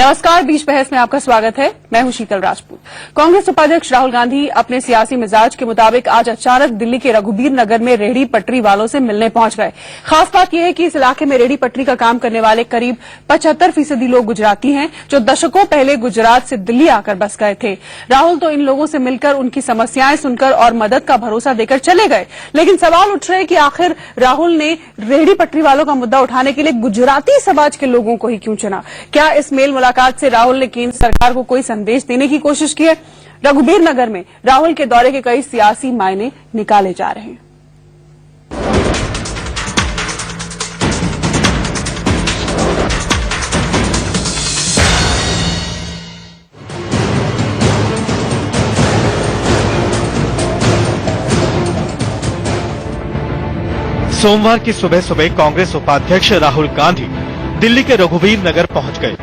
नमस्कार, बीच बहस में आपका स्वागत है। मैं हूं शीतल राजपूत। कांग्रेस उपाध्यक्ष राहुल गांधी अपने सियासी मिजाज के मुताबिक आज अचानक दिल्ली के रघुबीर नगर में रेहड़ी पटरी वालों से मिलने पहुंच गए। खास बात यह है कि इस इलाके में रेहड़ी पटरी का काम करने वाले करीब 75% लोग गुजराती हैं, जो दशकों पहले गुजरात से दिल्ली आकर बस गए थे। राहुल तो इन लोगों से मिलकर उनकी समस्याएं सुनकर और मदद का भरोसा देकर चले गए, लेकिन सवाल उठ रहे हैं कि आखिर राहुल ने रेहड़ी पटरी वालों का मुद्दा उठाने के लिए गुजराती समाज के लोगों को ही क्यों चुना? क्या इस मेल मुलाकात से राहुल ने केंद्र सरकार को कोई संदेश देने की कोशिश की है? रघुबीर नगर में राहुल के दौरे के कई सियासी मायने निकाले जा रहे हैं। सोमवार की सुबह सुबह कांग्रेस उपाध्यक्ष राहुल गांधी दिल्ली के रघुबीर नगर पहुंच गए।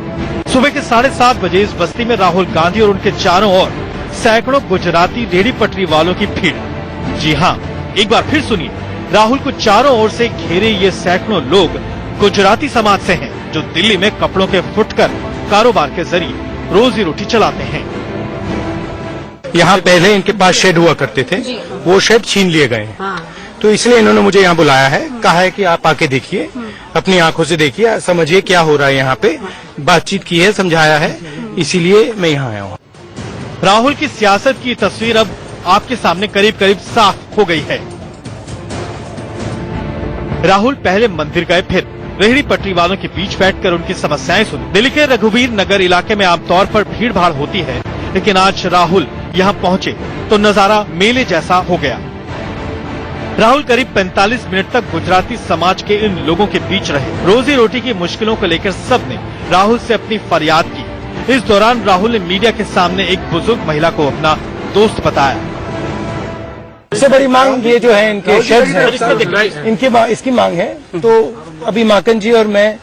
सुबह के 7:30 बजे इस बस्ती में राहुल गांधी और उनके चारों ओर सैकड़ों गुजराती रेहड़ी पटरी वालों की भीड़। जी हां, एक बार फिर सुनिए, राहुल को चारों ओर से घेरे ये सैकड़ों लोग गुजराती समाज से हैं, जो दिल्ली में कपड़ों के फुटकर कारोबार के जरिए रोजी रोटी चलाते हैं। यहाँ पहले इनके पास शेड हुआ करते थे, वो शेड छीन लिए गए हैं। तो इसलिए इन्होंने मुझे यहाँ बुलाया है, कहा है कि आप आके देखिए, अपनी आंखों से देखिए, समझिए क्या हो रहा है यहाँ पे। बातचीत की है, समझाया है, इसीलिए मैं यहाँ आया हूँ। राहुल की सियासत की तस्वीर अब आपके सामने करीब करीब साफ हो गई है। राहुल पहले मंदिर गए, फिर रेहड़ी पटरी वालों के बीच बैठकर उनकी समस्याएं सुनी। दिल्ली के रघुबीर नगर इलाके में आमतौर पर भीड़ भाड़ होती है, लेकिन आज राहुल यहाँ पहुँचे तो नजारा मेले जैसा हो गया। राहुल करीब 45 मिनट तक गुजराती समाज के इन लोगों के बीच रहे। रोजी रोटी की मुश्किलों को लेकर सबने राहुल से अपनी फरियाद की। इस दौरान राहुल ने मीडिया के सामने एक बुजुर्ग महिला को अपना दोस्त बताया। सबसे बड़ी मांग ये जो है इनके शेड्स है, इसकी मांग है। तो अभी माकन जी और मैं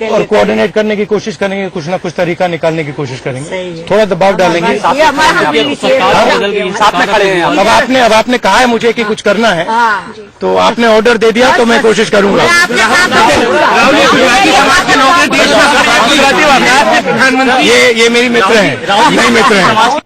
और कोऑर्डिनेट करने की कोशिश करेंगे, कुछ ना कुछ तरीका निकालने की कोशिश करेंगे, थोड़ा दबाव डालेंगे। अब आपने कहा है मुझे कि कुछ करना है, तो आपने ऑर्डर दे दिया तो मैं कोशिश करूंगा। ये मेरी मित्र हैं, मेरी मित्र हैं।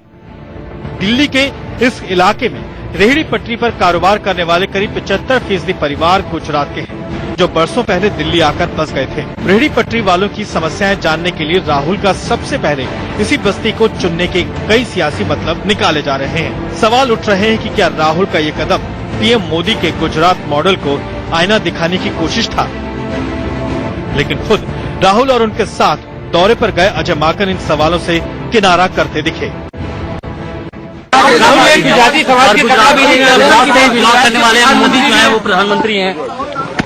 दिल्ली के इस इलाके में रेहड़ी पटरी पर कारोबार करने वाले करीब 75% परिवार गुजरात के हैं, जो बरसों पहले दिल्ली आकर बस गए थे। रेहड़ी पटरी वालों की समस्याएं जानने के लिए राहुल का सबसे पहले इसी बस्ती को चुनने के कई सियासी मतलब निकाले जा रहे हैं। सवाल उठ रहे हैं कि क्या राहुल का ये कदम पीएम मोदी के गुजरात मॉडल को आईना दिखाने की कोशिश था? लेकिन खुद राहुल और उनके साथ दौरे पर गए अजय माकन इन सवालों से किनारा करते दिखे। गुजराती समाज के कपड़ा भी करने वाले मोदी जो है वो प्रधानमंत्री हैं।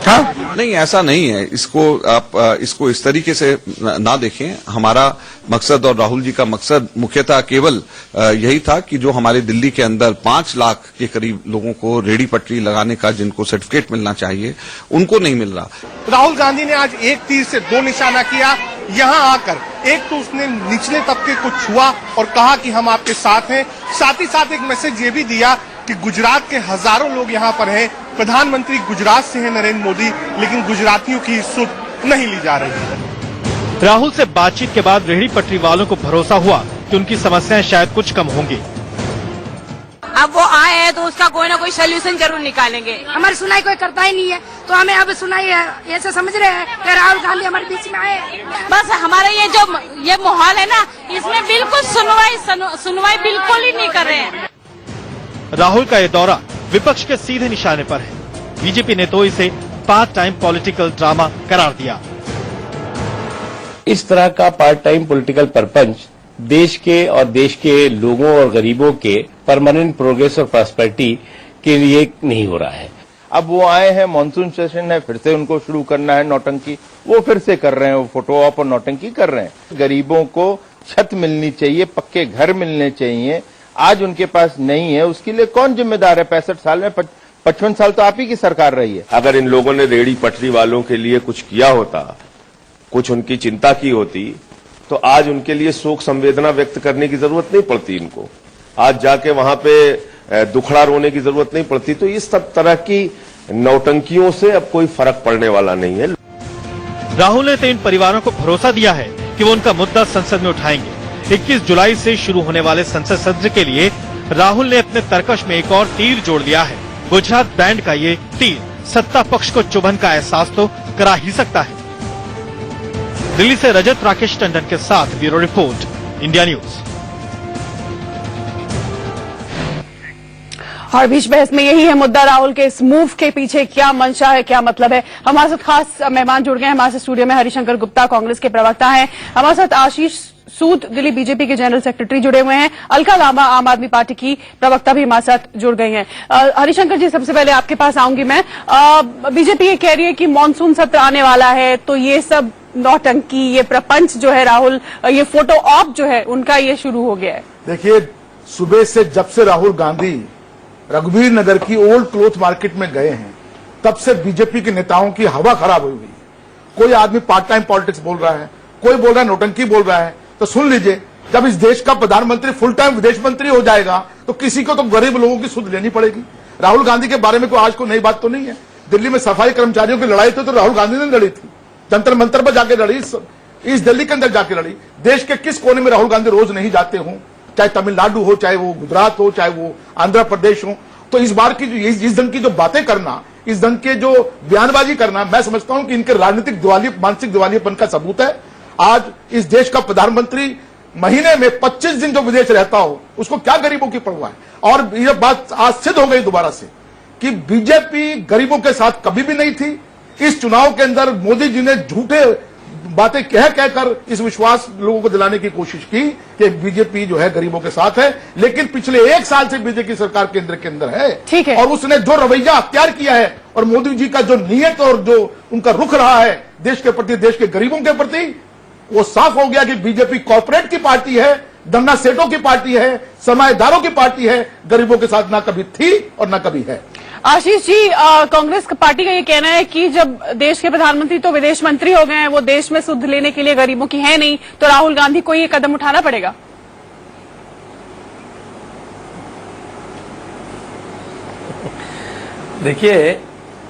हाँ? नहीं, ऐसा नहीं है। इसको आप इसको इस तरीके से ना देखें। हमारा मकसद और राहुल जी का मकसद मुख्यतः केवल यही था कि जो हमारे दिल्ली के अंदर 5 लाख के करीब लोगों को रेहड़ी पटरी लगाने का जिनको सर्टिफिकेट मिलना चाहिए, उनको नहीं मिल रहा। राहुल गांधी ने आज एक तीर से 2 निशाना किया। यहाँ आकर एक तो उसने निचले तबके को छुआ और कहा कि हम आपके साथ हैं, साथ ही साथ एक मैसेज ये भी दिया कि गुजरात के हजारों लोग यहाँ पर हैं, प्रधानमंत्री गुजरात से हैं नरेंद्र मोदी, लेकिन गुजरातियों की सुध नहीं ली जा रही है। राहुल से बातचीत के बाद रेहड़ी पटरी वालों को भरोसा हुआ कि उनकी समस्याएं शायद कुछ कम होंगी। अब वो आए हैं तो उसका कोई ना कोई सोल्यूशन जरूर निकालेंगे। हमारी सुनाई कोई करता ही नहीं है, तो हमें अब सुनाई ऐसे समझ रहे हैं कि राहुल गांधी हमारे बीच में आए। बस हमारे ये माहौल है ना, इसमें बिल्कुल सुनवाई बिल्कुल ही नहीं कर रहे हैं। राहुल का ये दौरा विपक्ष के सीधे निशाने पर है। बीजेपी ने तो इसे पार्ट टाइम पॉलिटिकल ड्रामा करार दिया। इस तरह का पार्ट टाइम पॉलिटिकल परपंच देश के लोगों और गरीबों के परमानेंट प्रोग्रेस और प्रॉस्पेरिटी के लिए नहीं हो रहा है। अब वो आए हैं, मॉनसून सेशन है, फिर से उनको शुरू करना है नौटंकी, वो फिर से कर रहे हैं, वो फोटो ऑप और नौटंकी कर रहे हैं। गरीबों को छत मिलनी चाहिए, पक्के घर मिलने चाहिए, आज उनके पास नहीं है। उसके लिए कौन जिम्मेदार है? 65 साल में 55 साल तो आप ही की सरकार रही है। अगर इन लोगों ने रेहड़ी पटरी वालों के लिए कुछ किया होता, कुछ उनकी चिंता की होती, तो आज उनके लिए शोक संवेदना व्यक्त करने की जरूरत नहीं पड़ती। इनको आज जाके वहां पे दुखड़ा रोने की जरूरत नहीं पड़ती। तो इस सब तरह की नौटंकियों से अब कोई फर्क पड़ने वाला नहीं है। राहुल ने तो इन परिवारों को भरोसा दिया है कि वो उनका मुद्दा संसद में उठाएंगे। 21 जुलाई से शुरू होने वाले संसद सत्र के लिए राहुल ने अपने तरकश में एक और तीर जोड़ दिया है। गुजरात बैंड का ये तीर सत्ता पक्ष को चुभन का एहसास तो करा ही सकता है। दिल्ली से रजत राकेश टंडन के साथ ब्यूरो रिपोर्ट, इंडिया न्यूज। और बीच बहस में यही है मुद्दा, राहुल के इस मूव के पीछे क्या मंशा है, क्या मतलब है। हमारे साथ खास मेहमान जुड़ गए हैं। हमारे स्टूडियो में हरिशंकर गुप्ता कांग्रेस के प्रवक्ता हैं, हमारे साथ आशीष सूद दिल्ली बीजेपी के जनरल सेक्रेटरी जुड़े हुए हैं, अलका लांबा आम आदमी पार्टी की प्रवक्ता भी हमारे साथ जुड़ गई हैं। हरिशंकर जी, सबसे पहले आपके पास आऊंगी मैं। बीजेपी ये कह रही है कि मानसून सत्र आने वाला है, तो ये सब नौटंकी, ये प्रपंच जो है राहुल, ये फोटो ऑप जो है उनका ये शुरू हो गया है। देखिए, सुबह से जब से राहुल गांधी रघुवीर नगर की ओल्ड क्लोथ मार्केट में गए हैं, तब से बीजेपी के नेताओं की हवा खराब हुई है। कोई आदमी पार्ट टाइम पॉलिटिक्स बोल रहा है, कोई बोल रहा है नौटंकी बोल रहा है। तो सुन लीजिए, जब इस देश का प्रधानमंत्री फुल टाइम विदेश मंत्री हो जाएगा तो किसी को तो गरीब लोगों की सुध लेनी पड़ेगी। राहुल गांधी के बारे में कोई आज को नई बात तो नहीं है। दिल्ली में सफाई कर्मचारियों की लड़ाई तो राहुल गांधी ने लड़ी थी, जंतर मंतर पर जाके लड़ी, इस दिल्ली के अंदर जाके लड़ी। देश के किस कोने में राहुल गांधी रोज नहीं जाते हों, चाहे तमिलनाडु हो, चाहे वो गुजरात हो, चाहे वो आंध्र प्रदेश हो। तो इस बार की इस ढंग की जो बातें करना, इस ढंग के जो बयानबाजी करना, मैं समझता हूं कि इनके राजनीतिक मानसिक दिवालियापन का सबूत है। आज इस देश का प्रधानमंत्री महीने में 25 दिन जो विदेश रहता हो, उसको क्या गरीबों की परवाह है। और यह बात आज सिद्ध हो गई दोबारा से कि बीजेपी गरीबों के साथ कभी भी नहीं थी। इस चुनाव के अंदर मोदी जी ने झूठे बातें कहकर इस विश्वास लोगों को दिलाने की कोशिश की कि बीजेपी जो है गरीबों के साथ है, लेकिन पिछले 1 साल से बीजेपी सरकार केंद्र के अंदर है। ठीक है। और उसने जो रवैया अख्तियार किया है और मोदी जी का जो नियत और जो उनका रुख रहा है देश के प्रति, देश के गरीबों के प्रति, वो साफ हो गया कि बीजेपी कॉर्पोरेट की पार्टी है, धन्ना सेठों की पार्टी है, सरमाएदारों की पार्टी है, गरीबों के साथ ना कभी थी और ना कभी है। आशीष जी, कांग्रेस पार्टी का ये कहना है कि जब देश के प्रधानमंत्री तो विदेश मंत्री हो गए हैं, वो देश में सुध लेने के लिए गरीबों की है नहीं, तो राहुल गांधी को ये कदम उठाना पड़ेगा। देखिए,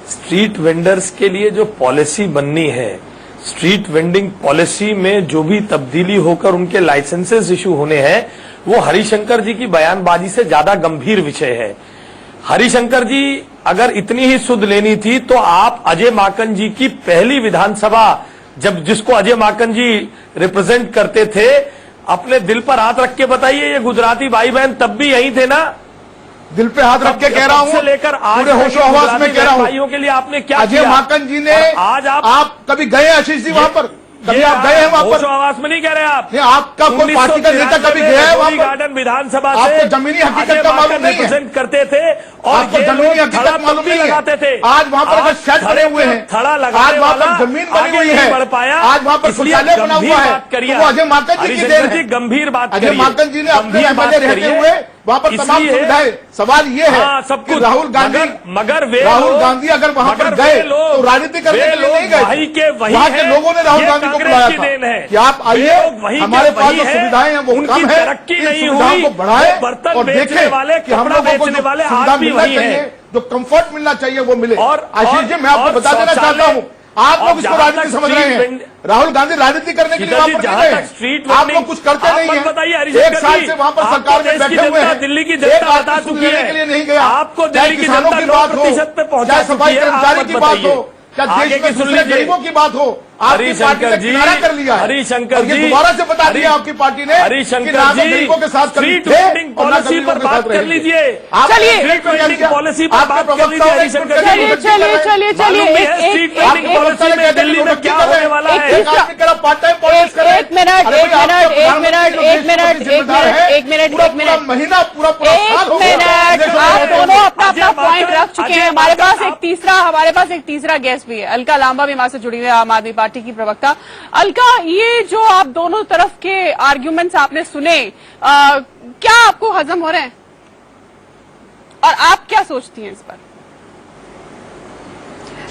स्ट्रीट वेंडर्स के लिए जो पॉलिसी बननी है, स्ट्रीट वेंडिंग पॉलिसी में जो भी तब्दीली होकर उनके लाइसेंसेस इशू होने हैं, वो हरिशंकर जी की बयानबाजी से ज्यादा गंभीर विषय है। हरिशंकर जी, अगर इतनी ही सुध लेनी थी तो आप अजय माकन जी की पहली विधानसभा, जब जिसको अजय माकन जी रिप्रेजेंट करते थे, अपने दिल पर हाथ रख के बताइए, ये गुजराती भाई बहन तब भी यहीं थे ना? दिल पे हाथ रख के कह रहा हूं, लेकर आज पूरे होशो हवास में कह रहा हूं, भाइयों के लिए आपने क्या अजय माकन जी ने, आज आप कभी गए आशीष जी वहां पर? कभी आप गए हैं वहां पर? होशो हवास में नहीं कह रहे आप? आपका कोई पार्टी का नेता कभी गया है वहां पर? गार्डन विधानसभा से आपको जमीनी हकीकत का मालूम नहीं है, करते थे और आपको जमीनी हकीकत मालूम नहीं लगाते थे। आज वहां पर अगर शेड बने हुए हैं, आज वहां पर जमीन बनी हुई है, आज वहां पर शौचालय बना हुआ है, तो वो अजय माकन जी की देन है। गंभीर बात, अजय माकन जी ने अपने एमएलए रहते हुए वहां पर तमाम सुविधाएं। सवाल ये है कि राहुल गांधी अगर वहां पर गए तो राजनीति करने के लिए नहीं गए, वहां के लोगों ने राहुल गांधी को बुलाया था कि आप आइए, हमारे पास जो सुविधाएं हैं वो कम है, इन सुविधाओं को बढ़ाएं और देखें कि हम लोगों को जो सुविधा मिलना चाहिए, जो कंफर्ट मिलना चाहिए वो मिले। और आशीष जी, मैं आपको बता देना चाहता हूं, आप लोग इसको राजनीति समझ रहे हैं। राहुल गांधी राजनीति करने के लिए वहां पर नहीं गए, आप लोग कुछ करते नहीं है। 1 साल से वहां पर सरकार में बैठे हुए हैं, दिल्ली की जनता बता चुकी है के लिए नहीं गया। आपको दिल्ली की जनता 9% पे पहुंचा, सफाई कर्मचारी की बात हो, क्या देश में दूसरे गरीबों की बात हो, आपकी पार्टी ने किनारा कर लिया है। हरिशंकर जी, दोबारा से बता दिया आपकी पार्टी ने, हरिशंकर जी, गरीबों के साथ स्ट्रीट वेंडिंग पॉलिसी पर बात कर लीजिए। चलिए, स्ट्रीट वेंडिंग पॉलिसी पर बात कर लीजिए हरिशंकर जी। चलिए स्ट्रीट वेंडिंग पॉलिसी में दिल्ली में क्या होने वाला है? एक मिनट, आप दोनों अपना पॉइंट रख चुके हैं। हमारे पास एक तीसरा गेस्ट भी है, अलका लांबा भी हमारे से जुड़ी हुई है, आम आदमी पार्टी की प्रवक्ता। अलका, ये जो आप दोनों तरफ के आर्ग्यूमेंट्स आपने सुने, क्या आपको हजम हो रहे हैं और आप क्या सोचती हैं इस पर?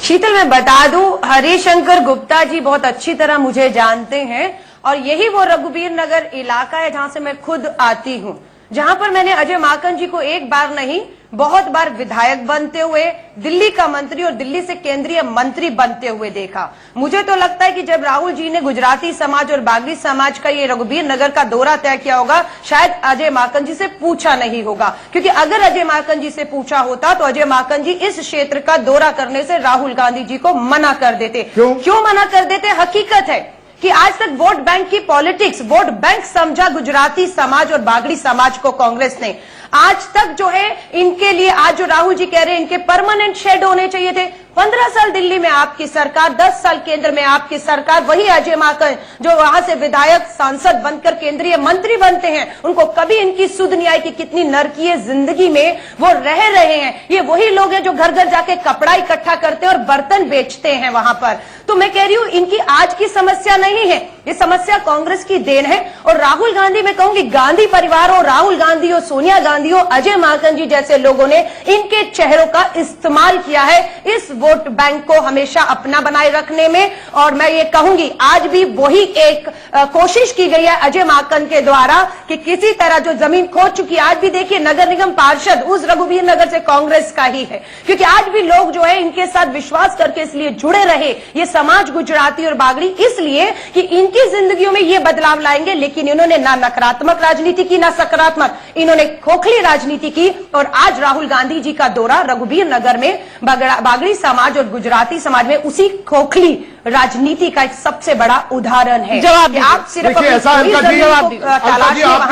शीतल, मैं बता दूं, हरिशंकर गुप्ता जी बहुत अच्छी तरह मुझे जानते हैं और यही वो रघुवीर नगर इलाका है जहां से मैं खुद आती हूं, जहां पर मैंने अजय माकन जी को एक बार नहीं बहुत बार विधायक बनते हुए, दिल्ली का मंत्री और दिल्ली से केंद्रीय मंत्री बनते हुए देखा। मुझे तो लगता है कि जब राहुल जी ने गुजराती समाज और बागड़ी समाज का ये रघुबीर नगर का दौरा तय किया होगा, शायद अजय माकन जी से पूछा नहीं होगा, क्योंकि अगर अजय माकन जी से पूछा होता तो अजय माकन जी इस क्षेत्र का दौरा करने से राहुल गांधी जी को मना कर देते। क्यों मना कर देते? हकीकत है कि आज तक वोट बैंक की पॉलिटिक्स, वोट बैंक समझा गुजराती समाज और बागड़ी समाज को कांग्रेस ने। आज तक जो है इनके लिए, आज जो राहुल जी कह रहे हैं इनके परमानेंट शेड होने चाहिए थे। 15 साल दिल्ली में आपकी सरकार, 10 साल केंद्र में आपकी सरकार, वही अजय माकन जो वहां से विधायक सांसद बनकर केंद्रीय मंत्री बनते हैं, उनको कभी इनकी सुध नहीं आई कि कितनी नरकीय जिंदगी में वो रह रहे हैं। ये वही लोग हैं जो घर घर जाके कपड़ा इकट्ठा करते हैं और बर्तन बेचते हैं वहां पर। तो मैं कह रही हूं इनकी आज की समस्या नहीं है, ये समस्या कांग्रेस की देन है। और राहुल गांधी, मैं कहूंगी गांधी परिवार हो, राहुल गांधी हो, सोनिया गांधी हो, अजय माकन जी जैसे लोगों ने इनके चेहरों का इस्तेमाल किया है इस वोट बैंक को हमेशा अपना बनाए रखने में। और मैं ये कहूंगी आज भी वही एक कोशिश की गई है अजय माकन के द्वारा कि किसी तरह जो जमीन खो चुकी है, आज भी देखिए नगर निगम पार्षद उस रघुबीर नगर से कांग्रेस का ही है, क्योंकि आज भी लोग जो है इनके साथ विश्वास करके इसलिए जुड़े रहे, ये समाज गुजराती और बागड़ी, इसलिए कि इनकी जिंदगियों में ये बदलाव लाएंगे। लेकिन इन्होंने ना नकारात्मक राजनीति की ना सकारात्मक, इन्होंने खोखली राजनीति की। और आज राहुल गांधी जी का दौरा रघुबीर नगर में बागड़ी समाज और गुजराती समाज में उसी खोखली राजनीति का एक सबसे बड़ा उदाहरण है। जवाब आप सिर्फ आपने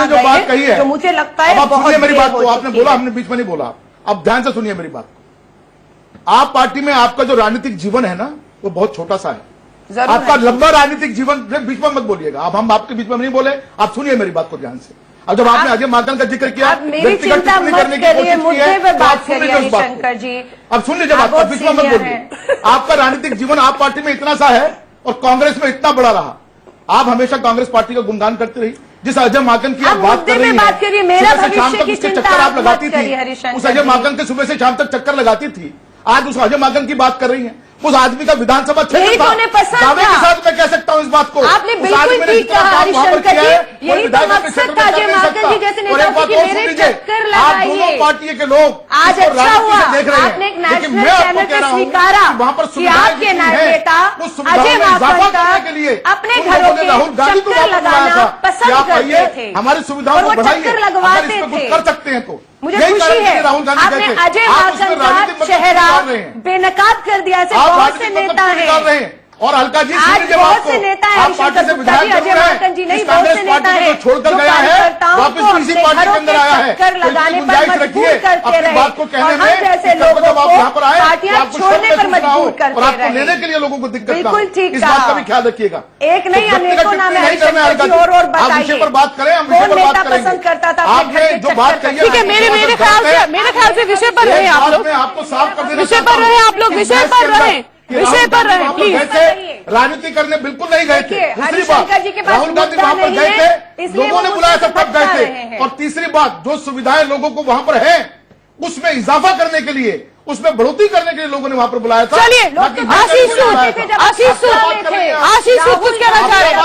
जो बात कही है, जो मुझे लगता है मेरी बात को आपने बोला, हमने बीच में नहीं बोला। अब ध्यान से सुनिए मेरी बात। आप पार्टी में आपका जो राजनीतिक जीवन है ना, वो बहुत छोटा सा है। आपका लंबा राजनीतिक जीवन, बीच में मत बोलिएगा। अब हम आपके बीच में नहीं बोले, आप सुनिए मेरी बात को ध्यान से। अब जब आपने अजय माकन का जिक्र किया, व्यक्तिगत टिप्पणी करने की कोशिश की है, तो आप सुन लीजिए उस बात को। अब सुन लीजिए बात, बीच में मत बोलिए। आपका राजनीतिक जीवन आप पार्टी में इतना सा है और कांग्रेस में इतना बड़ा रहा। आप हमेशा कांग्रेस पार्टी का गुणगान करते रही। जिस अजय माकन की आप बात कर रही हैं, सुबह से शाम तक उसके चक्कर आप लगाती थी, उस अजय माकन के सुबह से शाम तक चक्कर लगाती थी। आज उस अजय माकन की बात कर रही हैं। उस आदमी का विधानसभा क्षेत्र था, दावे के साथ मैं कह सकता हूं इस बात को। आपने बिल्कुल ठीक कहा हरिशंकर जी, यही तो मकसद था अजय माकन जी जैसे नेता की मेरे चक्कर लगाइए। दोनों पार्टी के लोग आज अच्छा हुआ आपने एक नेशनल चैनल पे स्वीकारा कि आपके नेता अजय माकन का अपने घरों के चक्कर लगाना पसंद करते थे, हमारी सुविधाओं को चक्कर लगवाते थे। कर सकते हैं तो मुझे खुशी है आपने अजय माकन का चेहरा बेनकाब कर दिया। ऐसे बहुत से नेता हैं और अलका जी आज बहुत से नेता हैं, हरिशंकर गुप्ता जी, अजय माकन जी नहीं, बहुत से नेता हैं छोड़कर गया है, वापस इसी पार्टी के अंदर आया है। चक्कर लगाने पर मजबूर करते रहे बात को कहने में, जैसे लोगों को पार्टियां छोड़ने पर मजबूर करते और आपको रहे। लेने के लिए लोगों को दिक्कत बिल्कुल ठीक, इस बात का भी ख्याल रखिएगा। एक नहीं अनेकों नाम है हरिशंकर जी, और बताइए पर बात करें, हम विषय पर बात करेंगे। पसंद करता था आपने जो बात कही है, ठीक है, मेरे ख्याल से विषय पर रहे आप लोग, आपको साफ कर देना, विषय पर रहे आप लोग, विषय पर रहे, विषय पर रहे प्लीज। राजनीति करने बिल्कुल नहीं गए थे। दूसरी बात, हरिशंकर जी के पास राहुल गांधी वहां पर गए थे, इसलिए लोगों ने वो बुलाया था तब गए रहे थे। हैं। और तीसरी बात, जो सुविधाएं लोगों को वहां पर है उसमें इजाफा करने के लिए, उसमें बढ़ोतरी करने के लिए लोगों ने वहां पर बुलाया था। चलिए आशीष सूद कुछ कहना चाह रहे हैं।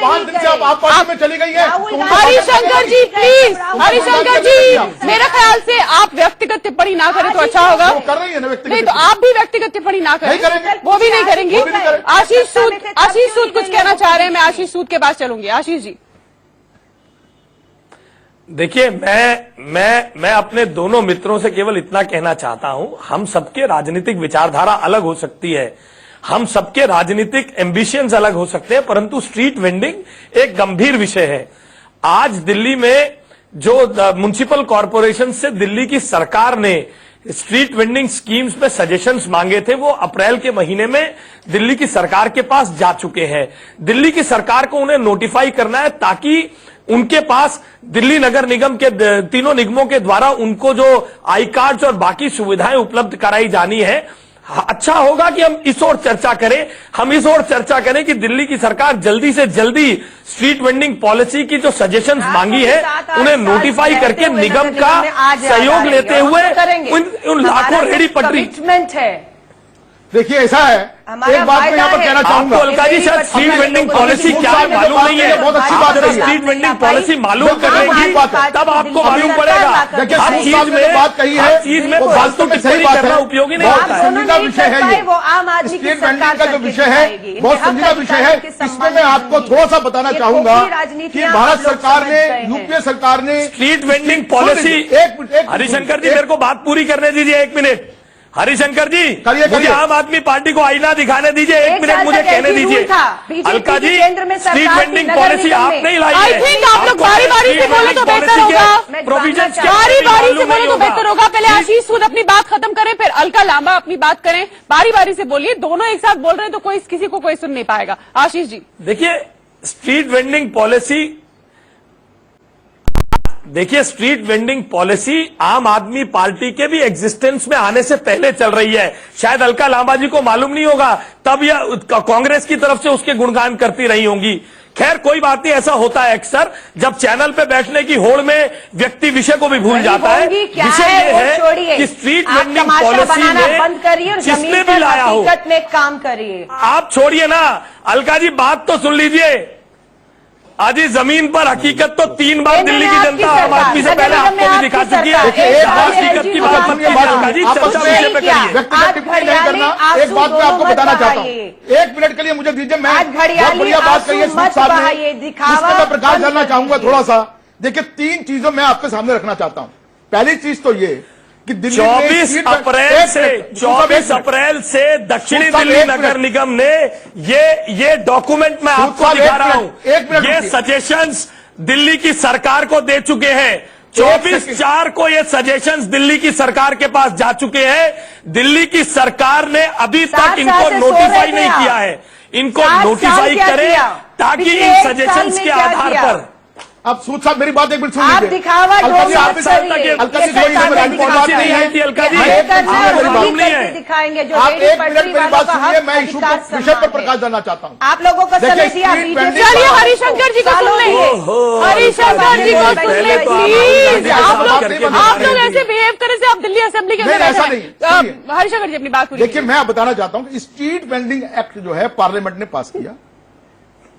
5 दिन से आप पार्टी में चली गई है। हरिशंकर जी प्लीज, हरिशंकर जी मेरे ख्याल से आप व्यक्तिगत टिप्पणी ना करें तो अच्छा होगा। कर रही है ना व्यक्तिगत, नहीं तो आप भी व्यक्तिगत टिप्पणी ना करें, वो भी नहीं करेंगी। आशीष सूद कुछ कहना चाह रहे हैं, मैं आशीष सूद के पास चलूंगी। आशीष जी देखिए, मैं अपने दोनों मित्रों से केवल इतना कहना चाहता हूं, हम सबके राजनीतिक विचारधारा अलग हो सकती है, हम सबके राजनीतिक एम्बिशंस अलग हो सकते हैं, परंतु स्ट्रीट वेंडिंग एक गंभीर विषय है। आज दिल्ली में जो म्युनिसिपल कॉरपोरेशन से दिल्ली की सरकार ने स्ट्रीट वेंडिंग स्कीम्स पे सजेशंस मांगे थे, वो अप्रैल के महीने में दिल्ली की सरकार के पास जा चुके हैं। दिल्ली की सरकार को उन्हें नोटिफाई करना है ताकि उनके पास दिल्ली नगर निगम के तीनों निगमों के द्वारा उनको जो आई कार्ड्स और बाकी सुविधाएं उपलब्ध कराई जानी है। अच्छा होगा कि हम इस ओर चर्चा करें, हम इस ओर चर्चा करें कि दिल्ली की सरकार जल्दी से जल्दी स्ट्रीट वेंडिंग पॉलिसी की जो सजेशंस मांगी है उन्हें नोटिफाई करके निगम का सहयोग लेते हुए उन लाखों रेहड़ी पटरी है। देखिए ऐसा है, एक बात मैं यहाँ पर कहना चाहूंगा, आपको अलका जी शायद स्ट्रीट वेंडिंग पॉलिसी क्या है मालूम नहीं है। बहुत अच्छी बात है, स्ट्रीट वेंडिंग पॉलिसी मालूम करने की तब आपको मालूम पड़ेगा। देखिए हर चीज में बात कही है, हर चीज में वो फालतू वास्तव में सही टिप्पणी बात करना है, उपयोगी नहीं बहुत होता है। संजीदा विषय है ये। वो आम आदमी की स्टेट सरकार वेंडिंग का जो करके विषय है दिखाएगी। बहुत संजीदा विषय है। इसमें मैं आपको थोड़ा सा बताना चाहूंगा कि भारत सरकार ने, यूपीए सरकार ने स्ट्रीट वेंडिंग पॉलिसी, हरिशंकर जी मेरे को बात पूरी करने दीजिए, 1 मिनट। हरिशंकर जी मुझे आम आदमी पार्टी को आईना दिखाने दीजिए, 1 मिनट मुझे कहने दीजिए। Alka ji street vending policy आपने ही लाई है। आई थिंक आप लोग बारी बारी से बोले तो बेहतर होगा, प्रोविजन बारी बारी से बोले तो बेहतर होगा। पहले आशीष सूद अपनी बात खत्म करें, फिर अलका लांबा अपनी बात करें, बारी बारी से बोलिए। दोनों एक साथ बोल रहे हैं तो कोई किसी को कोई सुन नहीं पाएगा। आशीष जी देखिए स्ट्रीट वेंडिंग पॉलिसी, देखिए स्ट्रीट वेंडिंग पॉलिसी आम आदमी पार्टी के भी एग्जिस्टेंस में आने से पहले चल रही है। शायद अलका लांबा जी को मालूम नहीं होगा, तब यह कांग्रेस की तरफ से उसके गुणगान करती रही होंगी। खैर कोई बात नहीं, ऐसा होता है अक्सर जब चैनल पे बैठने की होड़ में व्यक्ति विषय को भी भूल जाता है। विषय ये है कि स्ट्रीट वेंडिंग पॉलिसी में जिसने भी लाया हो, में काम करिए। आप छोड़िए ना, अलका जी बात तो सुन लीजिए। आज ही जमीन पर हकीकत तो 3 बार दिल्ली की जनता आम आदमी से पहले आपको भी दिखा चुकी है। हकीकत की बात मत कीजिए अलका जी, चर्चा विषय पे करिए। व्यक्तिगत टिप्पणी नहीं करना। एक बात मैं आपको बताना चाहता हूँ, 1 मिनट के लिए मुझे दीजिए, मैं बहुत बढ़िया बात कही है सूद साहब ने, उस पर मैं प्रकाश डालना चाहूंगा थोड़ा सा। देखिए 3 चीजों मैं आपके सामने रखना चाहता हूँ। पहली चीज तो ये कि 24 अप्रैल से दक्षिणी दिल्ली नगर निगम ने ये डॉक्यूमेंट मैं आपको दिखा रहा हूं, ये सजेशंस दिल्ली की सरकार को दे चुके हैं। 24/4 को ये सजेशंस दिल्ली की सरकार के पास जा चुके हैं। दिल्ली की सरकार ने अभी तक इनको नोटिफाई नहीं किया है। इनको नोटिफाई करें ताकि इन सजेशंस के आधार पर। अब सूद साहब मेरी बात 1 मिनट सुन लीजिए। आप दिखावा अलका जी, आप अलका जी नहीं आई थी अलका जी, दिखाएंगे जो आप 1 मिनट मेरी बात सुनिए, मैं इशू को विषय पर प्रकाश डालना चाहता हूँ। आप लोगों को समय दिया, चलिए हरिशंकर जी को सुन लेंगे, हरिशंकर जी को सुन ले प्लीज। आप लोग ऐसे बिहेव करें से आप दिल्ली असेंबली के अंदर ऐसा नहीं। हरिशंकर जी अपनी बात पूरी देखिए मैं बताना चाहता हूँ, स्ट्रीट वेंडिंग एक्ट जो है पार्लियामेंट ने पास किया।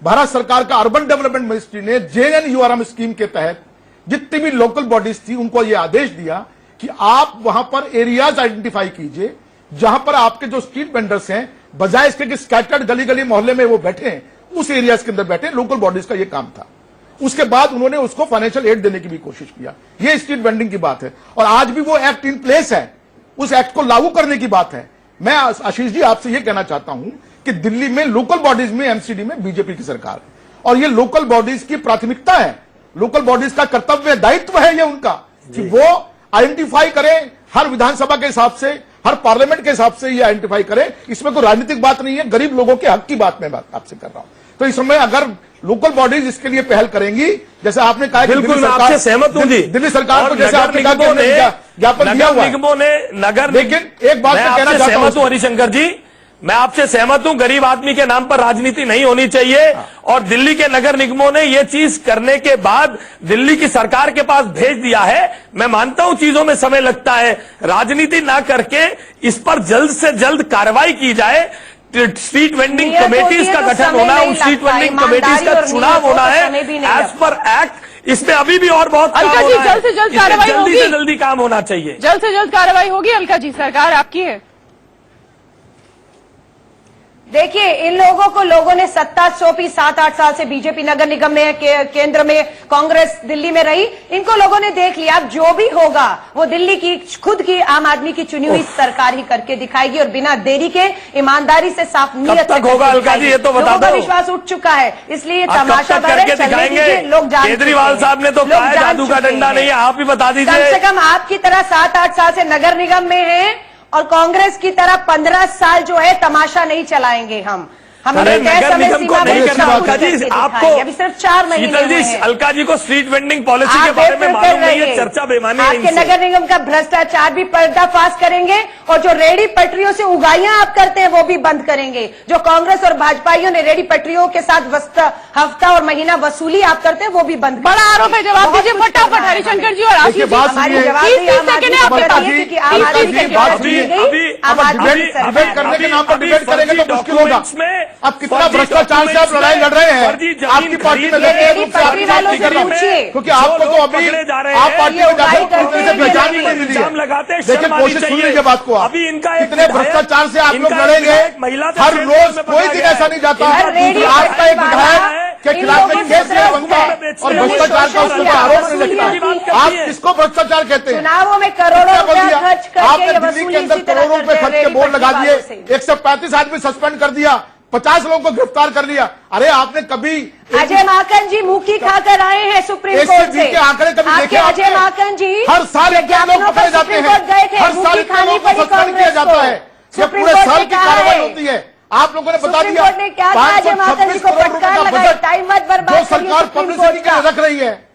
भारत सरकार का अर्बन डेवलपमेंट मिनिस्ट्री ने JNURM स्कीम के तहत जितनी भी लोकल बॉडीज थी उनको यह आदेश दिया कि आप वहां पर एरियाज आइडेंटिफाई कीजिए जहां पर आपके जो स्ट्रीट वेंडर्स हैं, बजाय इसके कि स्कैटर्ड गली गली मोहल्ले में वो बैठे हैं, उस एरियाज के अंदर बैठे। लोकल बॉडीज का यह काम था। उसके बाद उन्होंने उसको फाइनेंशियल एड देने की भी कोशिश किया। यह स्ट्रीट वेंडिंग की बात है और आज भी वो एक्ट इन प्लेस है, उस एक्ट को लागू करने की बात है। मैं आशीष जी आपसे यह कहना चाहता हूं कि दिल्ली में लोकल बॉडीज में, MCD में बीजेपी की सरकार है और ये लोकल बॉडीज की प्राथमिकता है, लोकल बॉडीज का कर्तव्य दायित्व है ये उनका कि वो आइडेंटिफाई करें, हर विधानसभा के हिसाब से, हर पार्लियामेंट के हिसाब से ये आइडेंटिफाई करें। इसमें कोई राजनीतिक बात नहीं है, गरीब लोगों के हक की बात मैं आपसे कर रहा हूं। तो इस समय अगर लोकल बॉडीज इसके लिए पहल करेंगी, जैसे आपने कहा, बिल्कुल मैं आपसे सहमत हूं जी। दिल्ली सरकार को जैसे आपने कहा ज्ञापन दिया हुआ है, लेकिन एक बात मैं कहना चाहता हूं हरिशंकर जी, मैं आपसे सहमत हूं, गरीब आदमी के नाम पर राजनीति नहीं होनी चाहिए। और दिल्ली के नगर निगमों ने यह चीज करने के बाद दिल्ली की सरकार के पास भेज दिया है। मैं मानता हूं चीजों में समय लगता है, राजनीति ना करके इस पर जल्द से जल्द कार्रवाई की जाए। स्ट्रीट वेंडिंग कमेटीज का गठन होना है, उन स्ट्रीट वेंडिंग कमेटीज का चुनाव होना है एज पर एक्ट। इसमें अभी भी और बहुत अलका जी जल्द से जल्द कार्रवाई होगी, जल्दी से जल्दी काम होना चाहिए, जल्द से जल्द कार्रवाई होगी। अलका जी सरकार आपकी है। देखिए इन लोगों को लोगों ने सत्ता सौंपी, 7-8 साल से बीजेपी नगर निगम में, केंद्र में कांग्रेस दिल्ली में रही। इनको लोगों ने देख लिया, अब जो भी होगा वो दिल्ली की खुद की आम आदमी की चुनी हुई सरकार ही करके दिखाएगी और बिना देरी के ईमानदारी से साफ नीयत से होगा। अलका जी ये तो बता दो, विश्वास उठ चुका है, इसलिए तमाशा करके दिखाएंगे। लोग केजरीवाल साहब ने तो कहा जादू का डंडा नहीं है, आप ही बता दीजिए। कम से कम आपकी तरह 7-8 साल से नगर निगम में है और कांग्रेस की तरह 15 साल जो है तमाशा नहीं चलाएंगे हम। हमने तय नगर समय निगम को सीमा नहीं में करना। लागू अलका जी करके आपको दिखाई। अभी सिर्फ 4 महीने शीतल हुए जी, हैं। अलका जी को स्ट्रीट वेंडिंग पॉलिसी के आप बारे में बेफिक्र मालूम नहीं है, रहिए। चर्चा बेमानी है आपके इनसे। नगर निगम का भ्रष्टाचार भी पर्दाफाश करेंगे और जो रेडी पटरियों से उगाइयां आप करते हैं वो भी बंद करेंगे। जो कांग्रेस और भाजपाइयों ने रेडी पटरियों के साथ हफ्ता और महीना वसूली आप करते हैं वो भी बंद। बड़ा आरोप है, जवाब दीजिए फटाफट हरिशंकर जी। और आशीष जी, बात हमारी सुनिए। जवाबदेही 30 सेकंड है आपके पास। क्योंकि आम आदमी की बात सरकार सुनिए। दी गई, आम आदमी की सरकार डिबेट करने के नाम पर डिबेट करेंगे तो मुश्किल होगा। अब कितना भ्रष्टाचार से आप लड़ाई लड़ रहे हैं, आपकी पार्टी में रेडी पटरी वालों से पूछिए। क्योंकि आपको तो अभी आप पार्टी में जाकर पूरी से पहचान ही नहीं मिली है। देखिए कोशिश सुन लीजिए बात को आप। कितने भ्रष्टाचार से आप लोग लड़ेंगे, हर रोज कोई दिन ऐसा नहीं जाता आपका एक विधायक के खिलाफ एक केस नहीं बनता और भ्रष्टाचार का उसके ऊपर आरोप नहीं लगता। आप किसको भ्रष्टाचार कहते हैं? चुनावों में करोड़ों रुपया खर्च करके आपने ये दिल्ली वसूली के अंदर इसी तरह करोड़ों रुपए करते खर्च हैं के बोर्ड रेडी लगा पटरी दिए, वालों से। 135 आदमी सस्पेंड कर दिया, 50 लोगों को गिरफ्तार कर लिया। अरे आपने कभी अजय माकन जी मुंह की खाकर आए हैं सुप्रीम कोर्ट से। के आंकड़े कभी आपके देखे अजय आपने? माकन जी हर साल इतने लोग विज्ञापनों पकड़े पर जाते सुप्रीम हैं, कोर्ट गए थे, हर मुंह साल की इतने खानी लोगों को पड़ी सस्पेंड किया कांग्रेस जाता को। है। ये सुप्रीम पूरे कोर्ट साल ने की कहा कार्रवाई है। होती है। आप लोगों ने बता सुप्रीम दिया कोर्ट ने क्या कहा, अजय माकन जी को 526 फटकार करोड़ रुपए लगाई, का बजट टाइम मत जो बर्बाद करिए सरकार सुप्रीम पब्लिसिटी कोर्ट के लिए का। रख रही है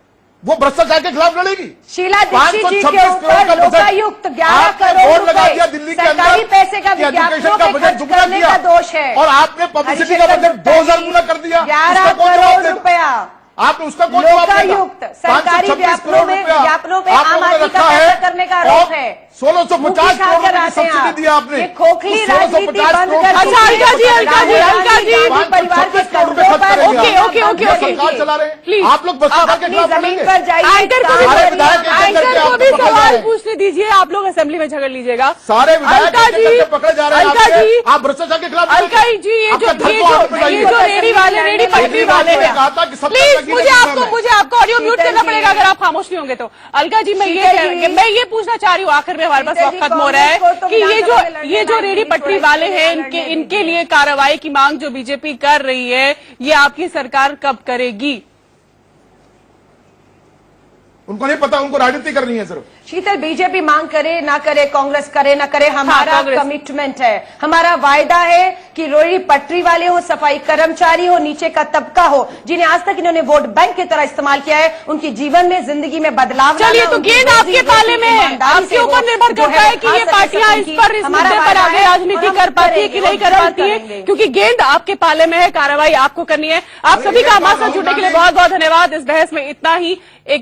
वो भ्रष्टाचार के खिलाफ लड़ेगी। शीला दीक्षित जी के 526 करोड़ ऊपर का बजट लोकायुक्त 11 आपने करोड़ बोर्ड लगा रुपए दिया दिल्ली के अंदर सरकारी पैसे का कि एजुकेशन विज्ञापनों का पे बजट खर्च दुगना करने किया का दोष है। और आपने पब्लिसिटी का बजट 2000 गुना कर दिया। 11 उसका कौन जवाब करोड़ देगा? रुपया आपने उसका कौन जवाब देगा? लोकायुक्त सरकारी 526 विज्ञापनों करोड़ में रुपया विज्ञापनों पे आप आम लोगों ने आदमी का रखा पैसा है करने का आरोप और है। 1650 करोड़ रुपए की सब्सिडी दी आपने। ये खोखली तो राजनीति 1650 बंद करोड़ कर रुपए अच्छा, अलका जी, परिवार के कंधों पर ओके, सरकार चला रहे हैं। प्लीज आप लोग भ्रष्टाचार के खिलाफ जमीन लड़ेंगे। पर जाइए, एंकर को भी सारे विधायक एक एक करके एंकर को भी आपको पकड़े जा सवाल रहे हैं। पूछने दीजिए। आप लोग असेंबली में झगड़ लीजिएगा। सारे विधायक अलका एक एक करके पकड़े जा रहे हैं अलका आपके। जी, आप भ्रष्टाचार के खिलाफ अलका जी, ये जो रेडी वाले रेडी पटरी वाले हैं, कहा था कि 70 प्लीज लगी मुझे नहीं आपको है। मुझे आपको ऑडियो म्यूट शीतल करना जी। पड़ेगा अगर आप खामोश नहीं होंगे तो। अलका जी, मैं ये पूछना चाह रही हूँ, आखिर में हमारे पास शीतल वक्त जी, खत्म हो रहा है कांग्रेस को तो कि ये विधानसभा में लड़ने जो लायक रेडी नहीं पटरी छोड़ेगी, वाले हैं लड़ने इनके देंगे। लिए कार्रवाई की मांग जो बीजेपी कर रही है, ये आपकी सरकार कब करेगी? उनको नहीं पता, उनको राजनीति करनी है सिर्फ। शीतल, बीजेपी मांग करे ना करे, कांग्रेस करे ना करे, हमारा कांग्रेस। कमिटमेंट है, हमारा वायदा है कि रेडी पटरी वाले हो, सफाई कर्मचारी हो, नीचे का तबका हो, जिन्हें आज तक इन्होंने वोट बैंक की तरह इस्तेमाल किया है, उनकी जीवन में जिंदगी में बदलाव चलिए, लाना, तो उनकी गेंद रोजी आपके रोटी पाले में है, ईमानदारी आपके से ऊपर वो निर्भर जो करता है कि ये खा पार्टियां सके, इस पर इस हमारा मुद्दे पर वायदा आगे है राजनीति और हम कर पाती है कि करेंगे, नहीं कर जल्द पाती है, करेंगे। क्योंकि गेंद आपके पाले में है, कार्रवाई आपको करनी है। आप सभी का हमारे साथ जुड़ने के लिए बहुत बहुत धन्यवाद। इस बहस में इतना ही। एक